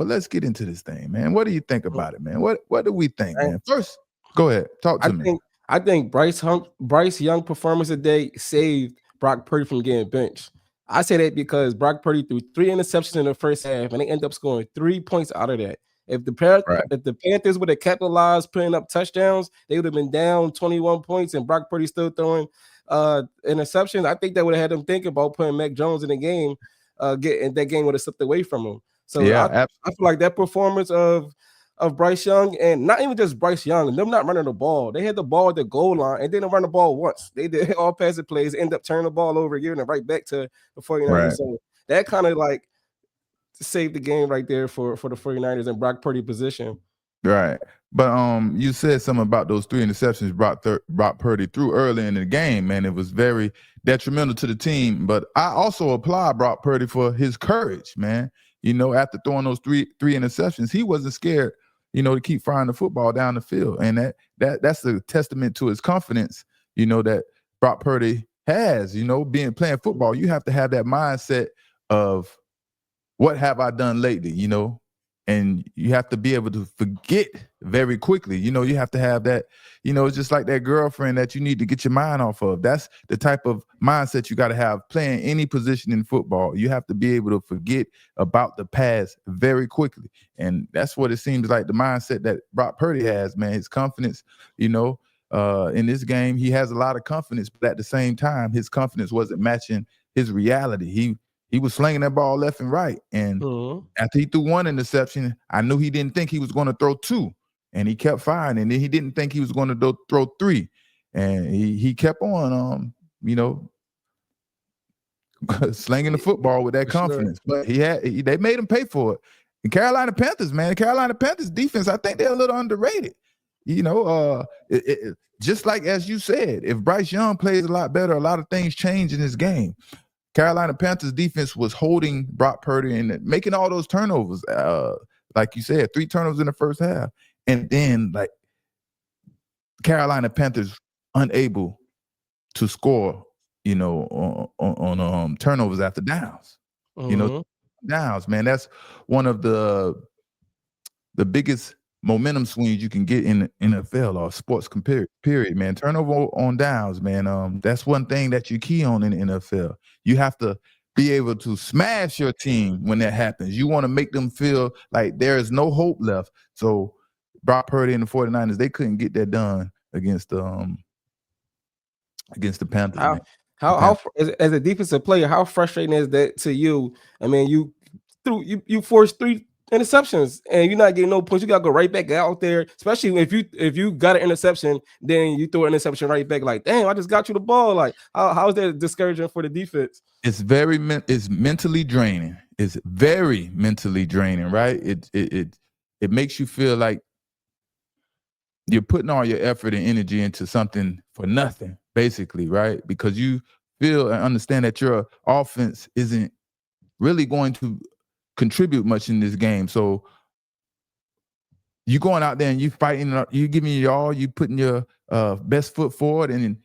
But let's get into this thing, man. What do you think about it, man? What do we think, man? First, go ahead. Talk I to me. think I think Bryce Young performance today saved Brock Purdy from getting benched. I say that because Brock Purdy threw 3 interceptions in the first half, and they end up scoring 3 points out of that. Right. If the Panthers would have capitalized, putting up touchdowns, they would have been down 21 points, and Brock Purdy still throwing interceptions. I think that would have had them think about putting Mac Jones in the game. Getting that game would have slipped away from him. So Yeah, I feel like that performance of Bryce Young, and not even just Bryce Young, them not running the ball. They had the ball at the goal line and didn't run the ball once. They did all passing plays, end up turning the ball over, giving it right back to the 49ers. right. So that kind of like saved the game right there for the 49ers and Brock Purdy position. Right. But you said something about those 3 interceptions Brock Purdy threw early in the game, man. It was very detrimental to the team. But I also applaud Brock Purdy for his courage, man. After throwing those three interceptions, he wasn't scared, to keep firing the football down the field. And that's a testament to his confidence, that Brock Purdy has, playing football. You have to have that mindset of what have I done lately, and you have to be able to forget very quickly. You have to have that, it's just like that girlfriend that you need to get your mind off of. That's the type of mindset you got to have playing any position in football. You have to be able to forget about the past very quickly. And that's what it seems like the mindset that Brock Purdy has, man. His confidence, in this game, he has a lot of confidence, but at the same time, his confidence wasn't matching his reality. He was slinging that ball left and right. And after he threw 1 interception, I knew he didn't think he was going to throw 2. And he kept firing. And then he didn't think he was going to throw 3. And he kept on, slinging the football with that confidence. Sure. But they made him pay for it. And Carolina Panthers, man, the Carolina Panthers defense, I think they're a little underrated. Just like as you said, if Bryce Young plays a lot better, a lot of things change in this game. Carolina Panthers defense was holding Brock Purdy and making all those turnovers. Like you said, 3 turnovers in the first half. And then, like, Carolina Panthers unable to score, on turnovers after downs. Downs, man. That's one of the biggest momentum swings you can get in the NFL or sports period, man. Turnover on downs, man. That's one thing that you key on in the NFL. You have to be able to smash your team when that happens. You want to make them feel like there is no hope left. So Brock Purdy and the 49ers, they couldn't get that done against the Panthers, man. How as a defensive player, how frustrating is that to you? I mean, you forced 3 interceptions and you're not getting no points. You gotta go right back out there, especially if you got an interception, then you throw an interception right back. Like, damn, I just got you the ball. Like, how is that discouraging for the defense? It's mentally draining. It's very mentally draining, right? It makes you feel like you're putting all your effort and energy into something for nothing, basically, right? Because you feel and understand that your offense isn't really going to contribute much in this game. So you going out there and you fighting, you giving your all, you putting your best foot forward, and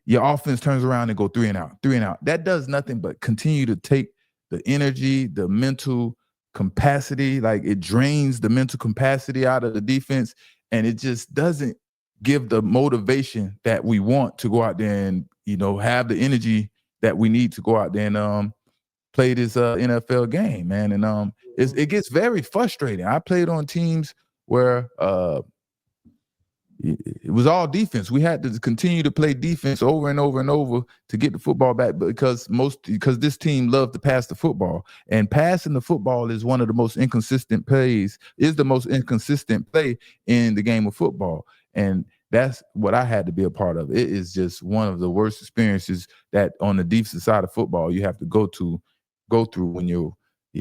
your offense turns around and go 3 and out. That does nothing but continue to take the energy, the mental capacity, like it drains the mental capacity out of the defense, and it just doesn't give the motivation that we want to go out there and, have the energy that we need to go out there and play this NFL game, man. And it gets very frustrating. I played on teams where it was all defense. We had to continue to play defense over and over and over to get the football back because this team loved to pass the football. And passing the football is one of the most inconsistent plays, is the most inconsistent play in the game of football. And that's what I had to be a part of. It is just one of the worst experiences that on the defensive side of football you have to go through when your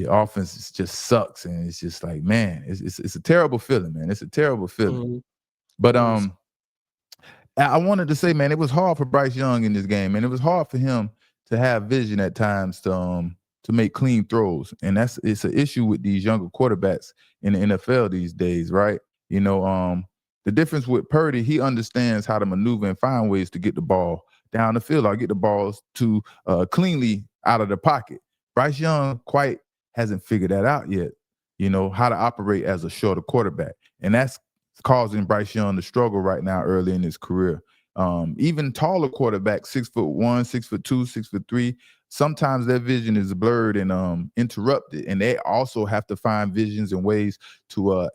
offense just sucks. And it's just like, man, it's a terrible feeling, man. It's a terrible feeling. But I wanted to say, man, it was hard for Bryce Young in this game, and it was hard for him to have vision at times to make clean throws. And it's an issue with these younger quarterbacks in the NFL these days, right? The difference with Purdy, he understands how to maneuver and find ways to get the ball down the field or get the balls to cleanly out of the pocket. Bryce Young quite hasn't figured that out yet. how to operate as a shorter quarterback. And that's causing Bryce Young to struggle right now early in his career. Even taller quarterbacks, 6'1", 6'2", 6'3", sometimes their vision is blurred and interrupted, and they also have to find visions and ways to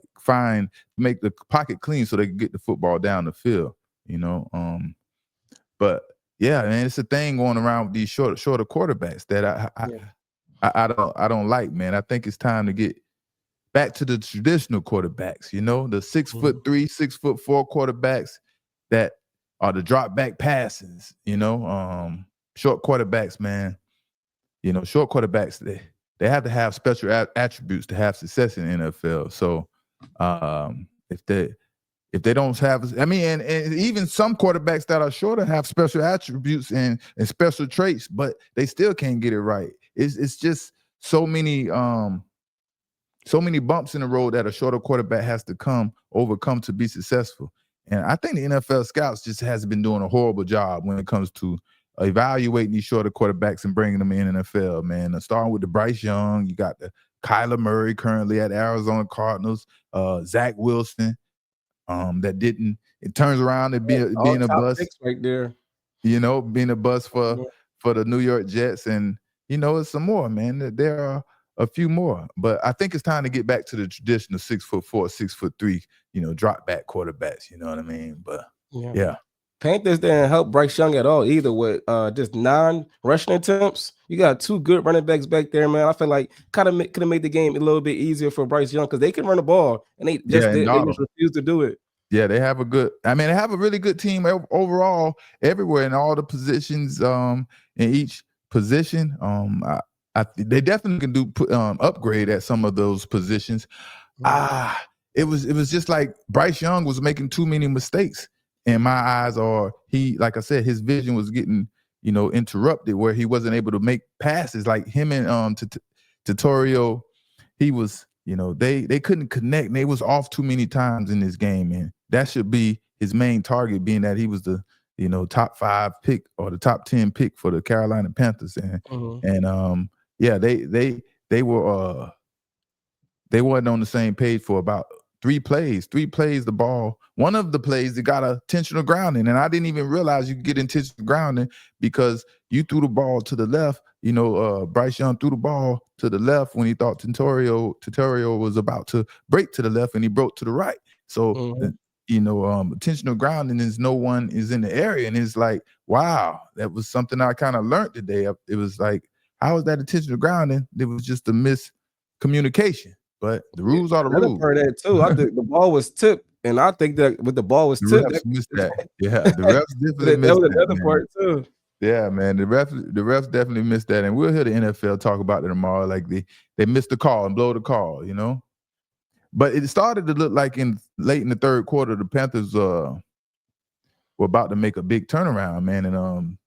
make the pocket clean so they can get the football down the field. But yeah, man, it's a thing going around with these shorter quarterbacks that I don't like, man. I think it's time to get back to the traditional quarterbacks, the 6'3", 6'4" quarterbacks that are the drop back passes, short quarterbacks, man. Short quarterbacks, they have to have special attributes to have success in the NFL. So if they don't have, and even some quarterbacks that are shorter have special attributes and special traits, but they still can't get it right. It's just so many bumps in the road that a shorter quarterback has to overcome to be successful. And I think the NFL scouts just has been doing a horrible job when it comes to evaluating these shorter quarterbacks and bringing them in the NFL, man. Starting with the Bryce Young, you got the Kyler Murray currently at Arizona Cardinals, Zach Wilson, it turns around and being a top bust, picks right there. Being a bust for the New York Jets. And, it's some more, man. There are a few more. But I think it's time to get back to the traditional 6'4", 6'3", drop back quarterbacks. You know what I mean? But yeah. Panthers didn't help Bryce Young at all either with just 9 rushing attempts. You got 2 good running backs back there, man. I feel like could have made the game a little bit easier for Bryce Young because they can run the ball and they just they just refuse to do it. Yeah, they have they have a really good team overall everywhere in all the positions, in each position. They definitely can do upgrade at some of those positions. It was just like Bryce Young was making too many mistakes in my eyes, or like I said, his vision was getting, interrupted where he wasn't able to make passes. Like him and Tutorial, he was, they couldn't connect. And they was off too many times in this game, and that should be his main target, being that he was the, top 5 pick or the top 10 pick for the Carolina Panthers. And they weren't on the same page for about 3 plays. 3 plays, the ball. One of the plays, they got intentional grounding, and I didn't even realize you could get intentional grounding because you threw the ball to the left. Bryce Young threw the ball to the left when he thought Tutorial was about to break to the left, and he broke to the right. So, intentional grounding is no one is in the area, and it's like, wow, that was something I kind of learned today. It was like, how is that intentional grounding? It was just a miscommunication. But the rules are the rules. Another part of that too. I think the ball was tipped, and I think that with the ball was tipped, refs missed that. Yeah, the refs definitely missed that was that. Another part too. Yeah, man, the refs definitely missed that, and we'll hear the NFL talk about it tomorrow. Like they missed the call and blow the call, But it started to look like late in the third quarter, the Panthers were about to make a big turnaround, man, and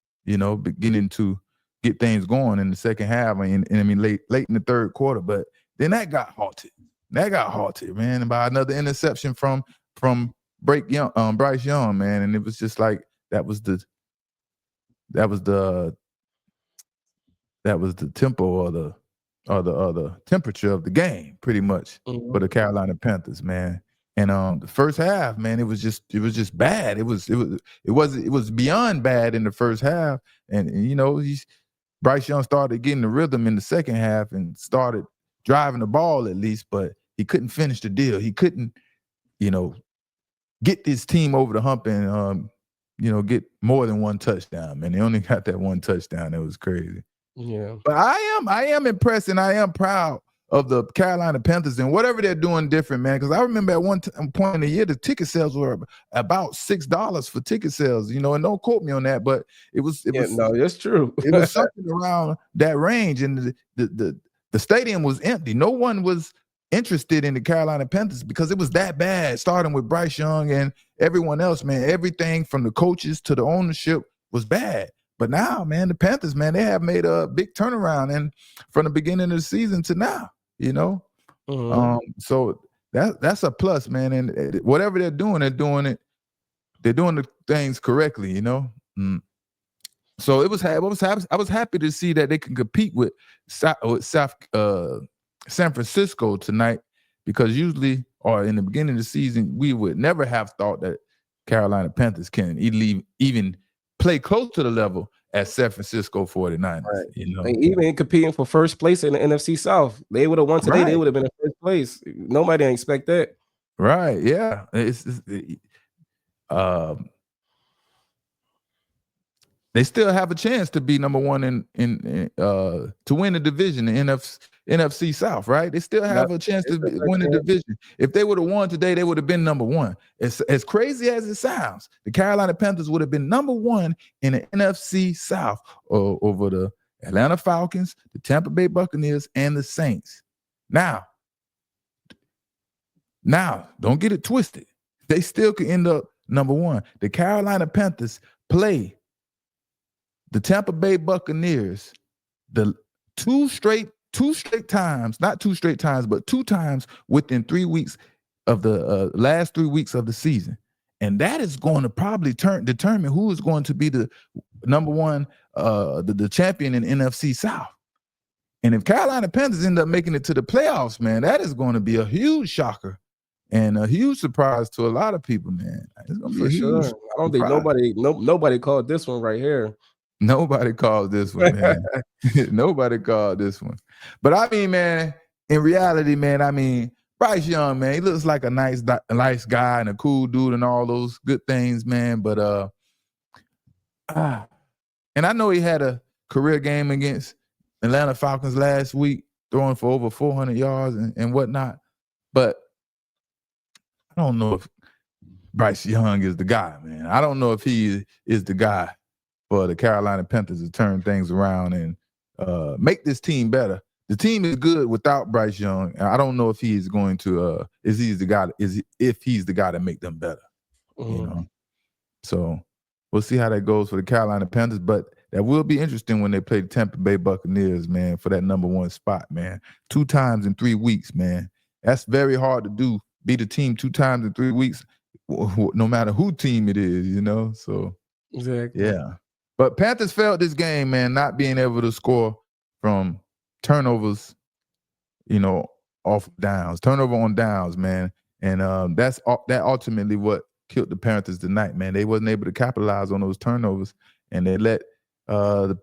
beginning to get things going in the second half. And late in the third quarter, but then that got halted. Man, by another interception from Bryce Young, man, and it was just like that was the tempo or the temperature of the game, pretty much, for the Carolina Panthers, man. And the first half, man, it was just bad. It was beyond bad in the first half, and Bryce Young started getting the rhythm in the second half and started driving the ball at least, but he couldn't finish the deal. He couldn't, get this team over the hump and get more than one touchdown, man. They only got that one touchdown. It was crazy. Yeah. But I am impressed and I am proud of the Carolina Panthers and whatever they're doing different, man. Because I remember at one point in the year, the ticket sales were about $6 for ticket sales, and don't quote me on that, but it was no, that's true. It was something around that range, and the stadium was empty. No one was interested in the Carolina Panthers because it was that bad, starting with Bryce Young and everyone else, man. Everything from the coaches to the ownership was bad. But now, man, the Panthers, man, they have made a big turnaround, and from the beginning of the season to now, so that's a plus, man. And whatever they're doing the things correctly, So I was happy to see that they can compete with San Francisco tonight because usually, or in the beginning of the season, we would never have thought that Carolina Panthers can even play close to the level as San Francisco 49ers, Right. you know? Like, even competing for first place in the NFC South, they would have won today. They Right, would have been in first place. Nobody didn't expect that. right, yeah. Um, they still have a chance to be number one in to win the division, the NFC South, right? They still Yep. have a chance It's to a good win the chance. division. If they would have won today, they would have been number one. As crazy as it sounds, the Carolina Panthers would have been number one in the NFC South over the Atlanta Falcons, the Tampa Bay Buccaneers, and the Saints. Now, don't get it twisted. They still could end up number one. The Carolina Panthers play the Tampa Bay Buccaneers the two straight times, not two straight times, but two times within 3 weeks of the last 3 weeks of the season. And that is going to probably determine who is going to be the number one, the champion in NFC South. And if Carolina Panthers end up making it to the playoffs, man, that is going to be a huge shocker and a huge surprise to a lot of people, man. It's going to be For a huge sure. I don't think surprise. nobody called this one right here. Nobody called this one, man. Nobody called this one. But I mean, man, in reality, man, I mean, Bryce Young, man, he looks like a nice guy and a cool dude and all those good things, man. But and I know he had a career game against Atlanta Falcons last week, throwing for over 400 yards and whatnot. But I don't know if Bryce Young is the guy, man. I don't know if he is the guy for the Carolina Panthers to turn things around and make this team better. The team is good without Bryce Young. I don't know if he's going to if he's the guy to make them better. Mm-hmm. You know, so we'll see how that goes for the Carolina Panthers. But that will be interesting when they play the Tampa Bay Buccaneers, man, for that number one spot, man. 2 times in 3 weeks, man. That's very hard to do. Beat a team 2 times in 3 weeks, no matter who team it is, you know. So Exactly. yeah. But Panthers failed this game, man, not being able to score from turnovers, you know, off downs, turnover on downs, man. And that ultimately what killed the Panthers tonight, man. They wasn't able to capitalize on those turnovers, and they let Brock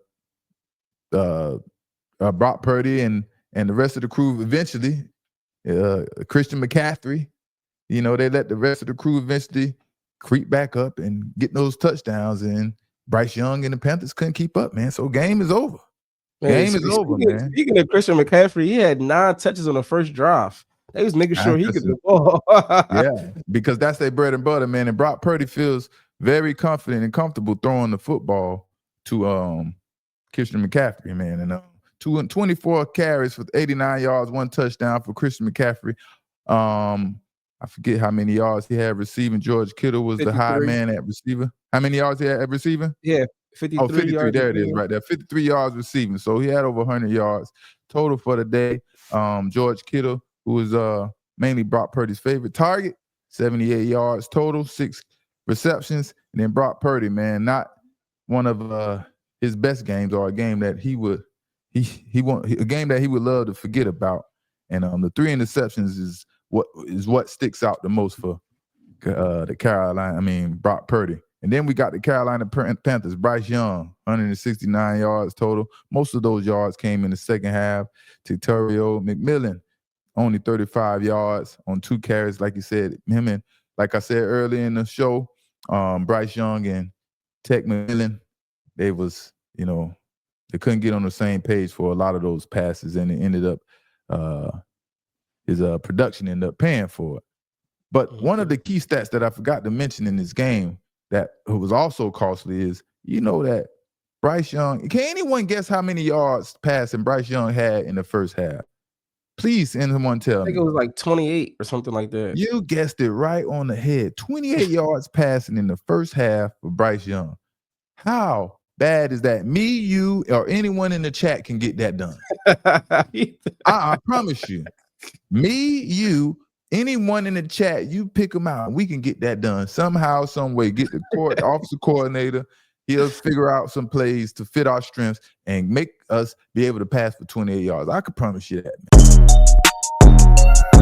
Purdy and the rest of the crew eventually, Christian McCaffrey, you know, they let the rest of the crew eventually creep back up and get those touchdowns, and Bryce Young and the Panthers couldn't keep up, man. So game is over. Game is over, man. Speaking of Christian McCaffrey, he had 9 touches on the first drive. They was making sure he could do the ball. Yeah, because that's their bread and butter, man. And Brock Purdy feels very confident and comfortable throwing the football to Christian McCaffrey, man. And 24 carries for 89 yards, 1 touchdown for Christian McCaffrey. I forget how many yards he had receiving. George Kittle was 53. The high man at receiver. How many yards he had at receiving? Yeah, 53. 53. Yards there it is, right there. 53 yards receiving. So he had over 100 yards total for the day. George Kittle, who was mainly Brock Purdy's favorite target, 78 yards total, 6 receptions. And then Brock Purdy, man, not one of his best games, or a game that he would love to forget about. And the 3 interceptions is what sticks out the most for Brock Purdy. And then we got the Carolina Panthers, Bryce Young, 169 yards total. Most of those yards came in the second half. Terrio McMillan, only 35 yards on 2 carries. Like you said, him and, like I said earlier in the show, Bryce Young and Tech McMillan, they couldn't get on the same page for a lot of those passes, and it ended up his production ended up paying for it. But one of the key stats that I forgot to mention in this game that was also costly is, you know, that Bryce Young, can anyone guess how many yards passing Bryce Young had in the first half? Please, someone tell me. I think it was like 28 or something like that. You guessed it right on the head. 28 yards passing in the first half for Bryce Young. How bad is that? Me, you, or anyone in the chat can get that done. I promise you. Me, you, anyone in the chat, you pick them out. We can get that done somehow, some way. Get the offensive coordinator. He'll figure out some plays to fit our strengths and make us be able to pass for 28 yards. I can promise you that, man.